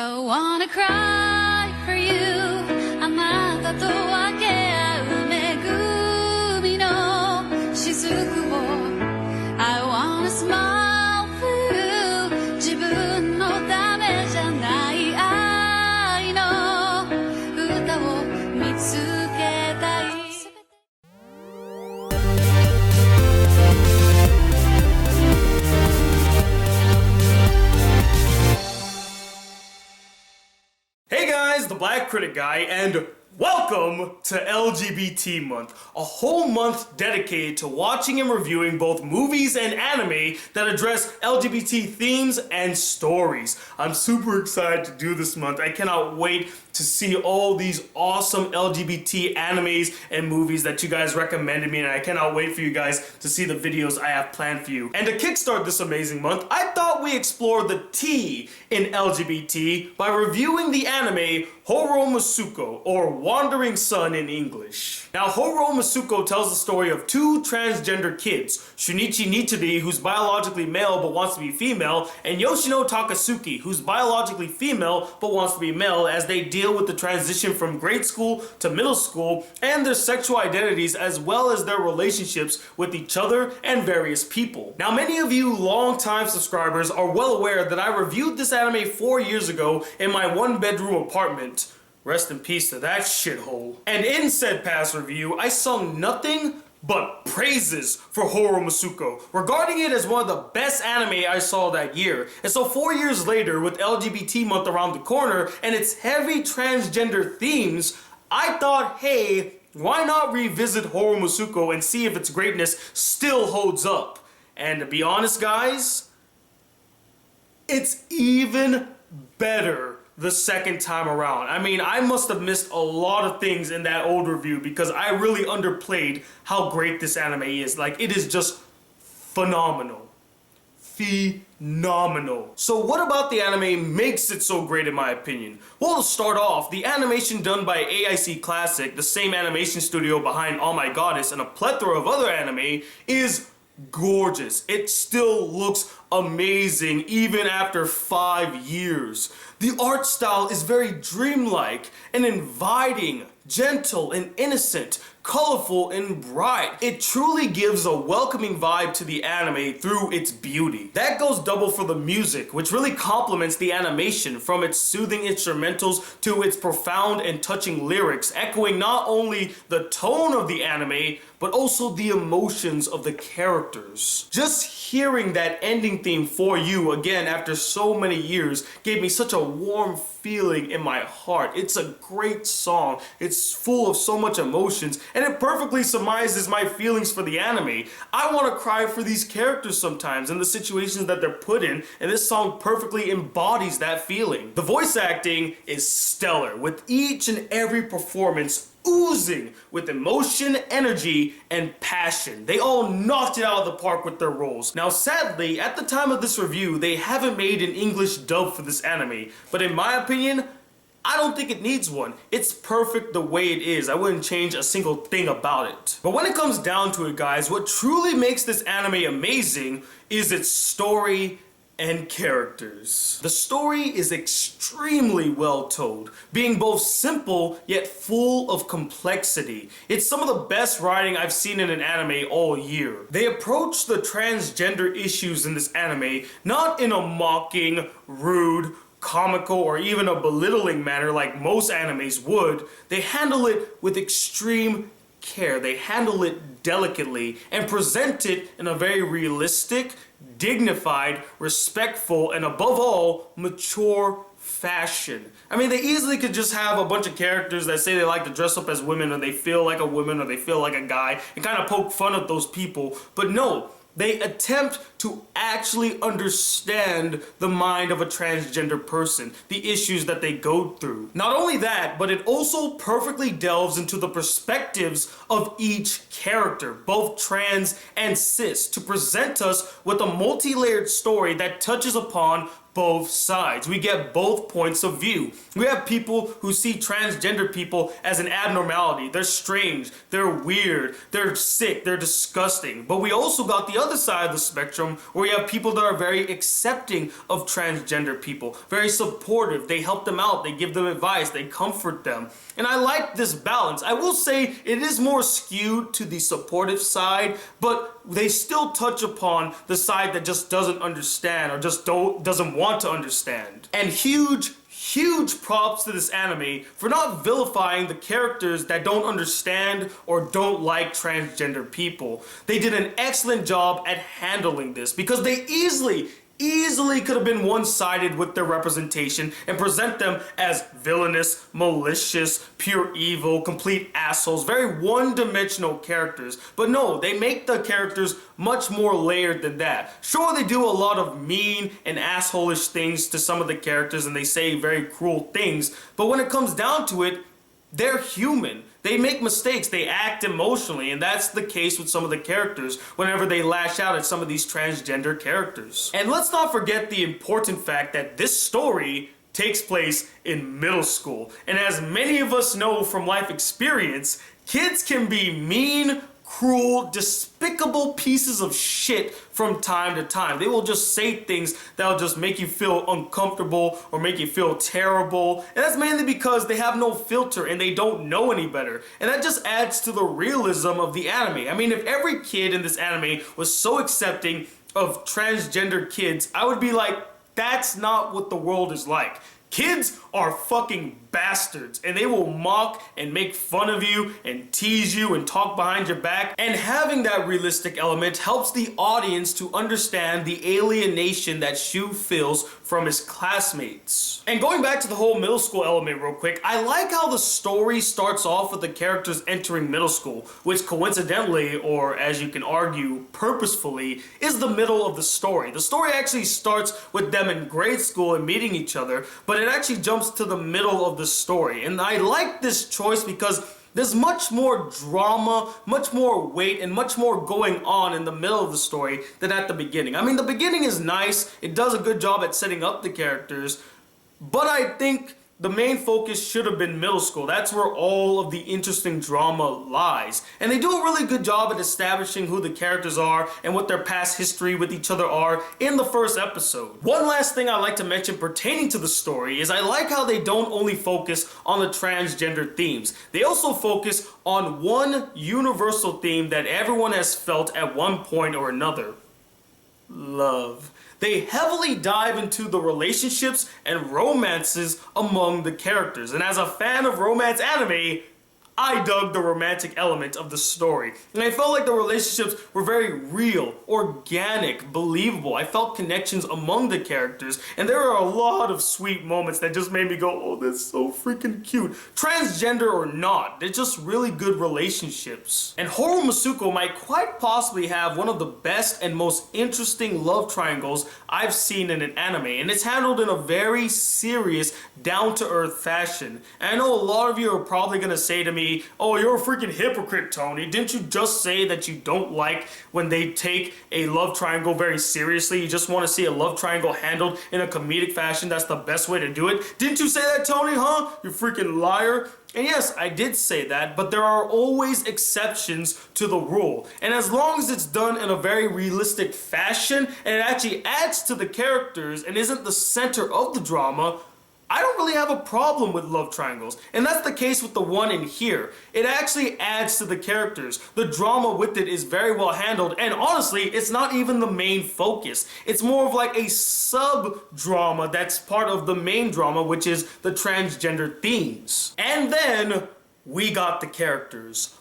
I wanna cry for you あなたと分け合う恵みの雫を I wanna smile for you 自分のためじゃない愛の歌を見つけたい Hey guys, the Black Critic Guy, and welcome to LGBT Month, a whole month dedicated to watching and reviewing both movies and anime that address LGBT themes and stories. I'm super excited to do this month. I cannot wait to see all these awesome LGBT animes and movies that you guys recommended me, and I cannot wait for you guys to see the videos I have planned for you. And to kickstart this amazing month, I thought we explored the T in LGBT by reviewing the anime Horo Masuko, or Wandering Sun in English. Now, Horo Masuko tells the story of two transgender kids, Shunichi Nichiri, who's biologically male but wants to be female, and Yoshino Takasuki, who's biologically female but wants to be male, as they deal with the transition from grade school to middle school and their sexual identities, as well as their relationships with each other and various people. Now, many of you longtime subscribers are well aware that I reviewed this anime 4 years ago in my one-bedroom apartment. Rest in peace to that shithole. And in said past review, I sung nothing but praises for Horo Masuko, regarding it as one of the best anime I saw that year. And so 4 years later, with LGBT month around the corner and its heavy transgender themes, I thought, hey, why not revisit Horo Masuko and see if its greatness still holds up? And to be honest, guys, it's even better the second time around. I mean, I must have missed a lot of things in that old review because I really underplayed how great this anime is. Like, it is just phenomenal. Phenomenal. So what about the anime makes it so great in my opinion? Well, to start off, the animation done by AIC Classic, the same animation studio behind All My Goddess and a plethora of other anime, is gorgeous. It still looks amazing even after 5 years. The art style is very dreamlike and inviting, gentle and innocent, colorful and bright. It truly gives a welcoming vibe to the anime through its beauty. That goes double for the music, which really complements the animation, from its soothing instrumentals to its profound and touching lyrics, echoing not only the tone of the anime, but also the emotions of the characters. Just hearing that ending theme For You again after so many years gave me such a warm feeling in my heart. It's a great song. It's full of so much emotions, and it perfectly surmises my feelings for the anime. I want to cry for these characters sometimes and the situations that they're put in, and this song perfectly embodies that feeling. The voice acting is stellar, with each and every performance oozing with emotion, energy, and passion. They all knocked it out of the park with their roles. Now, sadly, at the time of this review, they haven't made an English dub for this anime, but in my opinion, I don't think it needs one. It's perfect the way it is. I wouldn't change a single thing about it. But when it comes down to it, guys, what truly makes this anime amazing is its story and characters. The story is extremely well told, being both simple yet full of complexity. It's some of the best writing I've seen in an anime all year. They approach the transgender issues in this anime not in a mocking, rude, comical, or even a belittling manner like most animes would. They handle it with extreme care. They handle it delicately and present it in a very realistic, dignified, respectful, and above all, mature fashion. I mean, they easily could just have a bunch of characters that say they like to dress up as women, or they feel like a woman, or they feel like a guy, and kind of poke fun at those people. But no, they attempt to actually understand the mind of a transgender person, the issues that they go through. Not only that, but it also perfectly delves into the perspectives of each character, both trans and cis, to present us with a multi-layered story that touches upon both sides. We get both points of view. We have people who see transgender people as an abnormality. They're strange, they're weird, they're sick, they're disgusting. But we also got the other side of the spectrum where you have people that are very accepting of transgender people, very supportive. They help them out, they give them advice, they comfort them. And I like this balance. I will say it is more skewed to the supportive side, but they still touch upon the side that just doesn't understand or just doesn't want to understand. And huge props to this anime for not vilifying the characters that don't understand or don't like transgender people. They did an excellent job at handling this because they easily could have been one-sided with their representation and present them as villainous, malicious, pure evil, complete assholes, very one-dimensional characters. But no, they make the characters much more layered than that. Sure, they do a lot of mean and asshole-ish things to some of the characters and they say very cruel things, but when it comes down to it, they're human. They make mistakes, they act emotionally, and that's the case with some of the characters whenever they lash out at some of these transgender characters. And let's not forget the important fact that this story takes place in middle school. And as many of us know from life experience, kids can be mean, cruel, despicable pieces of shit from time to time. They will just say things that'll just make you feel uncomfortable or make you feel terrible. And that's mainly because they have no filter and they don't know any better. And that just adds to the realism of the anime. I mean, if every kid in this anime was so accepting of transgender kids, I would be like, that's not what the world is like. Kids are fucking bastards and they will mock and make fun of you and tease you and talk behind your back. And having that realistic element helps the audience to understand the alienation that Shu feels from his classmates. And going back to the whole middle school element real quick, I like how the story starts off with the characters entering middle school, which coincidentally, or as you can argue, purposefully, is the middle of the story. The story actually starts with them in grade school and meeting each other, but it actually jumps to the middle of the story. And I like this choice because there's much more drama, much more weight, and much more going on in the middle of the story than at the beginning. I mean, the beginning is nice, it does a good job at setting up the characters, but I think the main focus should have been middle school. That's where all of the interesting drama lies. And they do a really good job at establishing who the characters are and what their past history with each other are in the first episode. One last thing I like to mention pertaining to the story is I like how they don't only focus on the transgender themes. They also focus on one universal theme that everyone has felt at one point or another. Love. They heavily dive into the relationships and romances among the characters. And as a fan of romance anime, I dug the romantic element of the story. And I felt like the relationships were very real, organic, believable. I felt connections among the characters, and there are a lot of sweet moments that just made me go, oh, that's so freaking cute. Transgender or not, they're just really good relationships. And Horu Masuko might quite possibly have one of the best and most interesting love triangles I've seen in an anime, and it's handled in a very serious, down-to-earth fashion. And I know a lot of you are probably gonna say to me, oh, you're a freaking hypocrite, Tony. Didn't you just say that you don't like when they take a love triangle very seriously? You just want to see a love triangle handled in a comedic fashion. That's the best way to do it. Didn't you say that, Tony, huh? You freaking liar. And yes, I did say that, but there are always exceptions to the rule. And as long as it's done in a very realistic fashion and it actually adds to the characters and isn't the center of the drama, I don't really have a problem with love triangles, and that's the case with the one in here. It actually adds to the characters. The drama with it is very well handled, and honestly, it's not even the main focus. It's more of like a sub-drama that's part of the main drama, which is the transgender themes. And then we got the characters.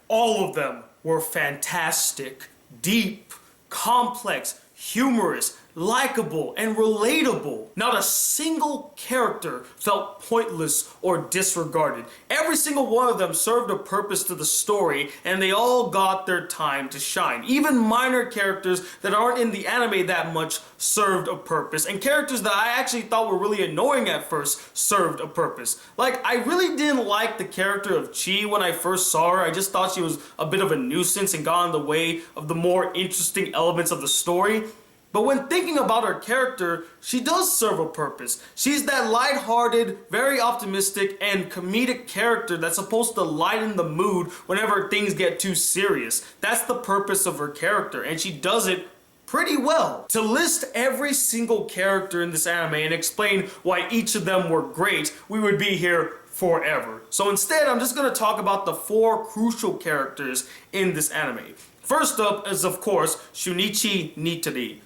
All of them were fantastic, deep, complex, humorous, likable, and relatable. Not a single character felt pointless or disregarded. Every single one of them served a purpose to the story, and they all got their time to shine. Even minor characters that aren't in the anime that much served a purpose, and characters that I actually thought were really annoying at first served a purpose. Like, I really didn't like the character of Chi when I first saw her. I just thought she was a bit of a nuisance and got in the way of the more interesting elements of the story. But when thinking about her character, she does serve a purpose. She's that lighthearted, very optimistic, and comedic character that's supposed to lighten the mood whenever things get too serious. That's the purpose of her character, and she does it pretty well. To list every single character in this anime and explain why each of them were great, we would be here forever. So instead, I'm just going to talk about the 4 crucial characters in this anime. First up is, of course, Shunichi Nitori.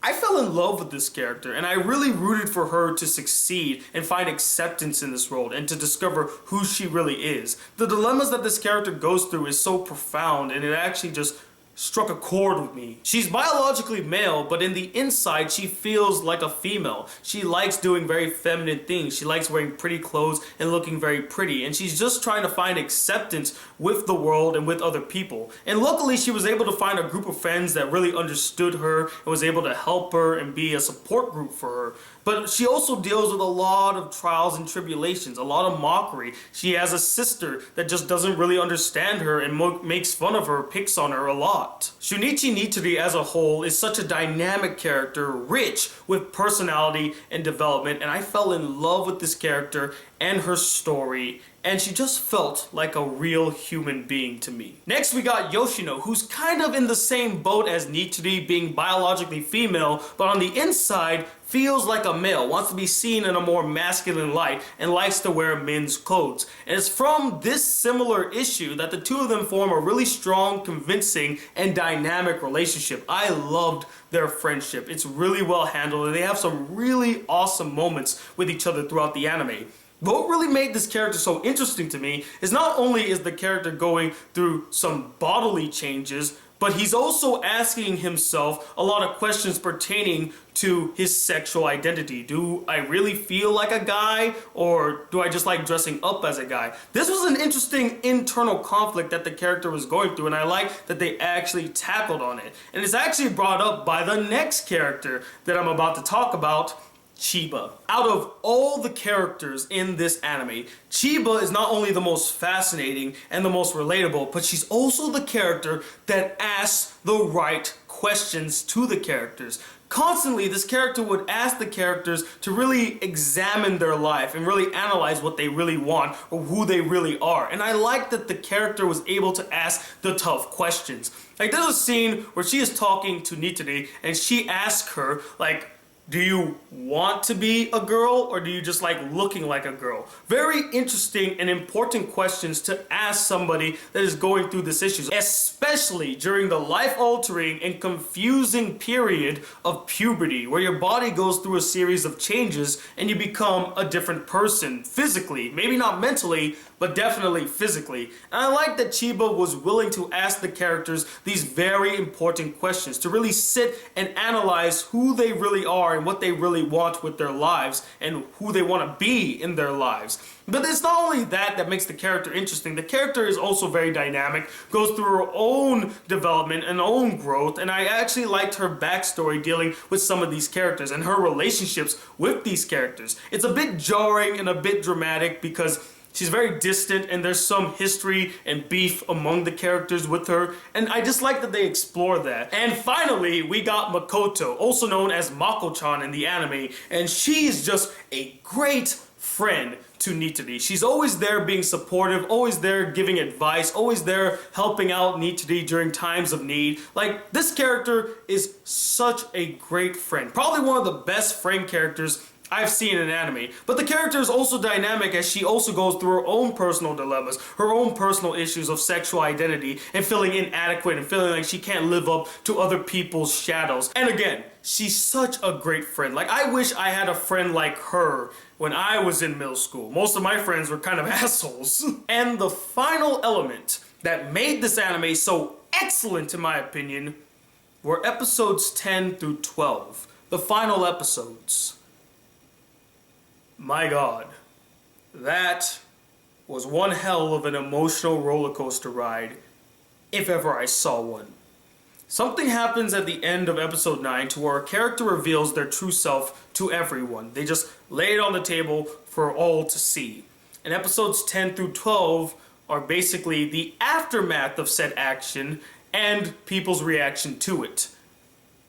I fell in love with this character, and I really rooted for her to succeed and find acceptance in this world and to discover who she really is. The dilemmas that this character goes through is so profound, and it actually just struck a chord with me. She's biologically male, but in the inside she feels like a female. She likes doing very feminine things. She likes wearing pretty clothes and looking very pretty, and she's just trying to find acceptance with the world and with other people. And luckily she was able to find a group of friends that really understood her and was able to help her and be a support group for her. But she also deals with a lot of trials and tribulations, a lot of mockery. She has a sister that just doesn't really understand her and makes fun of her, picks on her a lot. Shunichi Nitori as a whole is such a dynamic character, rich with personality and development, and I fell in love with this character and her story, and she just felt like a real human being to me. Next we got Yoshino, who's kind of in the same boat as Nitori, being biologically female, but on the inside feels like a male, wants to be seen in a more masculine light, and likes to wear men's clothes. And it's from this similar issue that the two of them form a really strong, convincing, and dynamic relationship. I loved their friendship. It's really well handled, and they have some really awesome moments with each other throughout the anime. What really made this character so interesting to me is not only is the character going through some bodily changes, but he's also asking himself a lot of questions pertaining to his sexual identity. Do I really feel like a guy, or do I just like dressing up as a guy? This was an interesting internal conflict that the character was going through, and I like that they actually tackled on it. And it's actually brought up by the next character that I'm about to talk about, Chiba. Out of all the characters in this anime, Chiba is not only the most fascinating and the most relatable, but she's also the character that asks the right questions to the characters. Constantly, this character would ask the characters to really examine their life and really analyze what they really want or who they really are. And I like that the character was able to ask the tough questions. Like, there's a scene where she is talking to Nitori and she asks her, like, do you want to be a girl, or do you just like looking like a girl? Very interesting and important questions to ask somebody that is going through this issue, especially during the life-altering and confusing period of puberty, where your body goes through a series of changes and you become a different person physically. Maybe not mentally, but definitely physically. And I like that Chiba was willing to ask the characters these very important questions, to really sit and analyze who they really are and what they really want with their lives and who they want to be in their lives. But it's not only that that makes the character interesting. The character is also very dynamic, goes through her own development and own growth, and I actually liked her backstory dealing with some of these characters and her relationships with these characters. It's a bit jarring and a bit dramatic because she's very distant and there's some history and beef among the characters with her, and I just like that they explore that. And finally, we got Makoto, also known as Mako-chan in the anime, and she's just a great friend to Nitori. She's always there being supportive, always there giving advice, always there helping out Nitori during times of need. Like, this character is such a great friend. Probably one of the best friend characters I've seen in anime. But the character is also dynamic as she also goes through her own personal dilemmas, her own personal issues of sexual identity, and feeling inadequate and feeling like she can't live up to other people's shadows. And again, she's such a great friend. Like, I wish I had a friend like her when I was in middle school. Most of my friends were kind of assholes. And the final element that made this anime so excellent, in my opinion, were episodes 10 through 12. The final episodes. My God, that was one hell of an emotional roller coaster ride, if ever I saw one. Something happens at the end of episode 9 to where a character reveals their true self to everyone. They just lay it on the table for all to see. And episodes 10 through 12 are basically the aftermath of said action and people's reaction to it.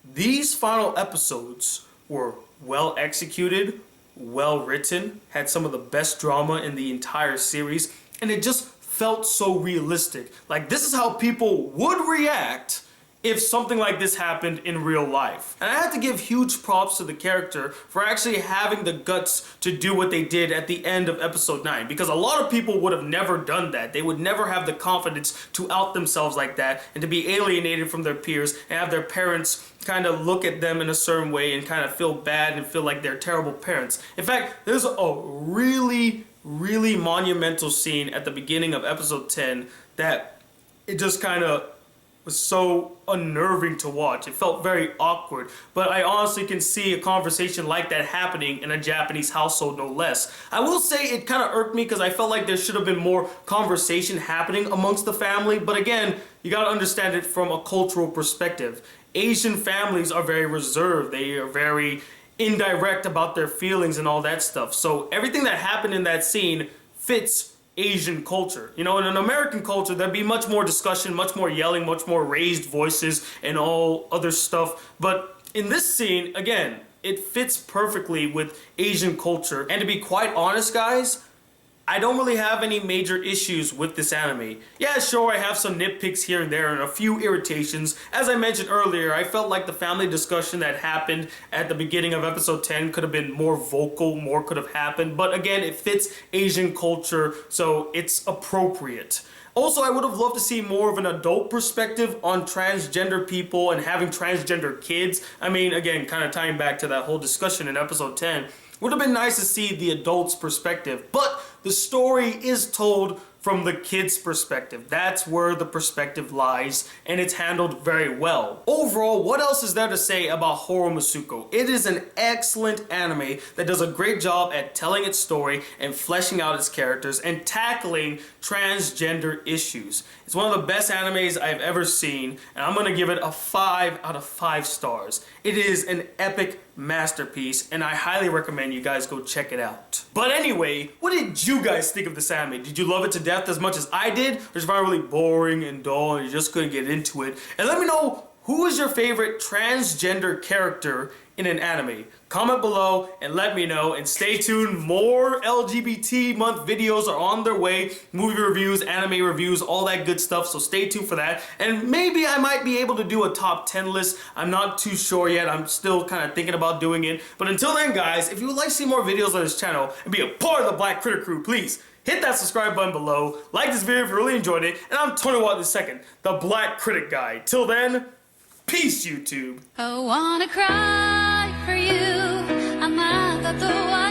These final episodes were well executed, well written, had some of the best drama in the entire series, and it just felt so realistic. Like, this is how people would react if something like this happened in real life. And I have to give huge props to the character for actually having the guts to do what they did at the end of episode 9, because a lot of people would have never done that. They would never have the confidence to out themselves like that and to be alienated from their peers and have their parents kind of look at them in a certain way and kind of feel bad and feel like they're terrible parents. In fact, there's a really monumental scene at the beginning of episode 10 that it just kind of was so unnerving to watch. It felt very awkward, but I honestly can see a conversation like that happening in a Japanese household, no less. I will say it kind of irked me because I felt like there should have been more conversation happening amongst the family, but again, you gotta understand it from a cultural perspective. Asian families are very reserved. They are very indirect about their feelings and all that stuff. So everything that happened in that scene fits Asian culture. You know, in an American culture, there'd be much more discussion, much more yelling, much more raised voices and all other stuff. But in this scene, again, it fits perfectly with Asian culture. And to be quite honest, guys, I don't really have any major issues with this anime. Yeah, sure, I have some nitpicks here and there and a few irritations. As I mentioned earlier, I felt like the family discussion that happened at the beginning of episode 10 could have been more vocal, more could have happened. But again, it fits Asian culture, so it's appropriate. Also, I would have loved to see more of an adult perspective on transgender people and having transgender kids. I mean, again, kind of tying back to that whole discussion in episode 10. Would have been nice to see the adult's perspective, but the story is told from the kid's perspective. That's where the perspective lies, and it's handled very well. Overall, what else is there to say about Horo Musuko? It is an excellent anime that does a great job at telling its story and fleshing out its characters and tackling transgender issues. It's one of the best animes I've ever seen, and I'm gonna give it a 5 out of 5 stars. It is an epic masterpiece, and I highly recommend you guys go check it out. But anyway, what did you guys think of this anime? Did you love it to death as much as I did? Or just found it really boring and dull and you just couldn't get into it? And let me know, who is your favorite transgender character in an anime? Comment below and let me know, and stay tuned. More LGBT month videos are on their way. Movie reviews, anime reviews, all that good stuff, so stay tuned for that. And maybe I might be able to do a top 10 list. I'm not too sure yet. I'm still kind of thinking about doing it. But until then, guys, if you would like to see more videos on this channel and be a part of the Black Critter crew, please hit that subscribe button below. Like this video if you really enjoyed it. And I'm Tony Watt II, the Black Critic Guy. Till then, peace, YouTube. I wanna cry for you. あなたとは